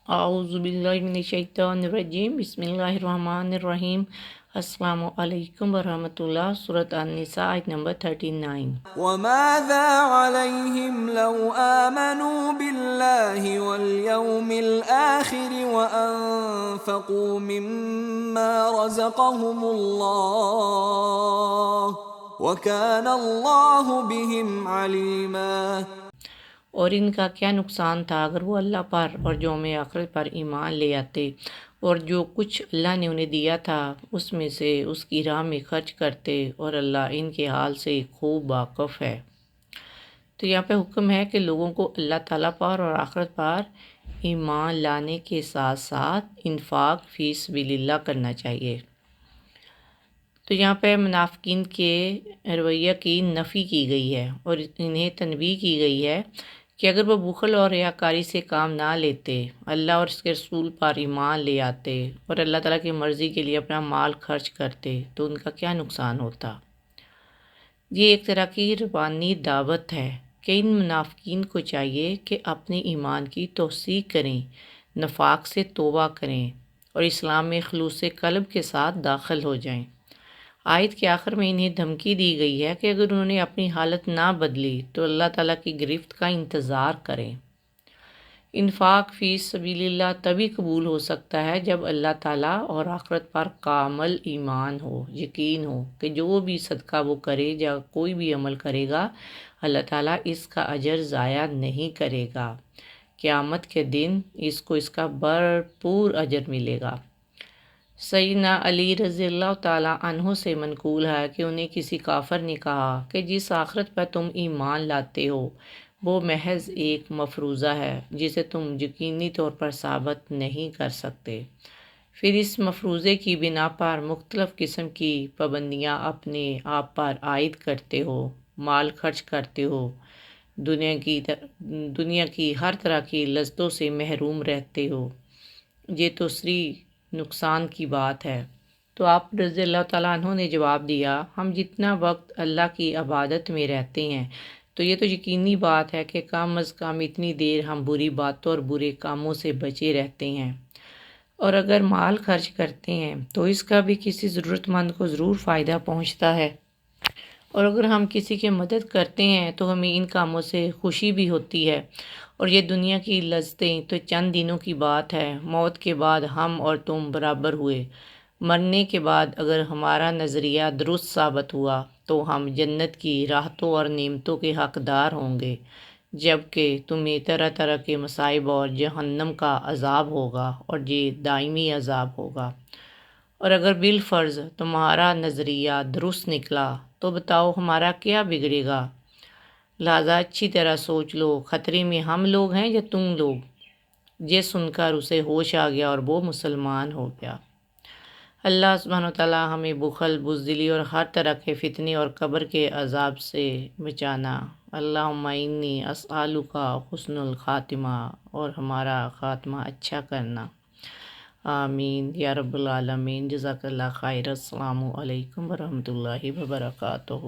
اعوذ باللہ من الشیطان الرجیم، بسم اللہ الرحمن الرحیم۔ السلام علیکم ورحمۃ اللہ۔ سورۃ النساء آیت نمبر 39۔ وَمَاذَا عَلَيْهِمْ لَوْ آمَنُوا بِاللَّهِ وَالْيَوْمِ الْآخِرِ وَأَنفَقُوا مِمَّا رَزَقَهُمُ اللَّهُ وَكَانَ اللَّهُ بِهِمْ عَلِيمًا۔ اور ان کا کیا نقصان تھا اگر وہ اللہ پر اور یوم آخرت پر ایمان لے آتے اور جو کچھ اللہ نے انہیں دیا تھا اس میں سے اس کی راہ میں خرچ کرتے، اور اللہ ان کے حال سے خوب واقف ہے۔ تو یہاں پہ حکم ہے کہ لوگوں کو اللہ تعالیٰ پر اور آخرت پر ایمان لانے کے ساتھ ساتھ انفاق فی سبیل اللہ کرنا چاہیے۔ تو یہاں پہ منافقین کے رویہ کی نفی کی گئی ہے اور انہیں تنبیہ کی گئی ہے کہ اگر وہ بخل اور ریاکاری سے کام نہ لیتے، اللہ اور اس کے رسول پر ایمان لے آتے اور اللہ تعالیٰ کی مرضی کے لیے اپنا مال خرچ کرتے تو ان کا کیا نقصان ہوتا۔ یہ ایک طرح کی روحانی دعوت ہے کہ ان منافقین کو چاہیے کہ اپنے ایمان کی توثیق کریں، نفاق سے توبہ کریں اور اسلام میں خلوص قلب کے ساتھ داخل ہو جائیں۔ آیت کے آخر میں انہیں دھمکی دی گئی ہے کہ اگر انہوں نے اپنی حالت نہ بدلی تو اللہ تعالیٰ کی گرفت کا انتظار کریں۔ انفاق فی سبیل اللہ تبھی قبول ہو سکتا ہے جب اللہ تعالیٰ اور آخرت پر کامل ایمان ہو، یقین ہو کہ جو بھی صدقہ وہ کرے یا کوئی بھی عمل کرے گا اللہ تعالیٰ اس کا اجر ضائع نہیں کرے گا۔ قیامت کے دن اس کو اس کا بھرپور اجر ملے گا۔ سیدنا علی رضی اللہ تعالیٰ عنہ سے منقول ہے کہ انہیں کسی کافر نے کہا کہ جس آخرت پر تم ایمان لاتے ہو وہ محض ایک مفروضہ ہے جسے تم یقینی طور پر ثابت نہیں کر سکتے، پھر اس مفروضے کی بنا پر مختلف قسم کی پابندیاں اپنے آپ پر عائد کرتے ہو، مال خرچ کرتے ہو، دنیا کی ہر طرح کی لذتوں سے محروم رہتے ہو، یہ تو سری نقصان کی بات ہے۔ تو آپ رضی اللہ تعالیٰ عنہ نے جواب دیا، ہم جتنا وقت اللہ کی عبادت میں رہتے ہیں تو یہ تو یقینی بات ہے کہ کم از کم اتنی دیر ہم بری باتوں اور برے کاموں سے بچے رہتے ہیں، اور اگر مال خرچ کرتے ہیں تو اس کا بھی کسی ضرورت مند کو ضرور فائدہ پہنچتا ہے، اور اگر ہم کسی کی مدد کرتے ہیں تو ہمیں ان کاموں سے خوشی بھی ہوتی ہے، اور یہ دنیا کی لذتیں تو چند دنوں کی بات ہے، موت کے بعد ہم اور تم برابر ہوئے، مرنے کے بعد اگر ہمارا نظریہ درست ثابت ہوا تو ہم جنت کی راحتوں اور نعمتوں کے حقدار ہوں گے، جبکہ تمہیں طرح طرح کے مصائب اور جہنم کا عذاب ہوگا اور یہ دائمی عذاب ہوگا، اور اگر بالفرض تمہارا نظریہ درست نکلا تو بتاؤ ہمارا کیا بگڑے گا۔ لہٰذا اچھی طرح سوچ لو، خطرے میں ہم لوگ ہیں یا تم لوگ۔ یہ سن کر اسے ہوش آ گیا اور وہ مسلمان ہو گیا۔ اللہ سبحانہ وتعالیٰ ہمیں بخل، بزدلی اور ہر طرح کے فتنے اور قبر کے عذاب سے بچانا۔ اللہم انی اسألک حسن الخاتمہ، اور ہمارا خاتمہ اچھا کرنا۔ آمین یا رب العالمین۔ جزاک اللہ خیر۔ السلام علیکم ورحمۃ اللہ وبرکاتہ۔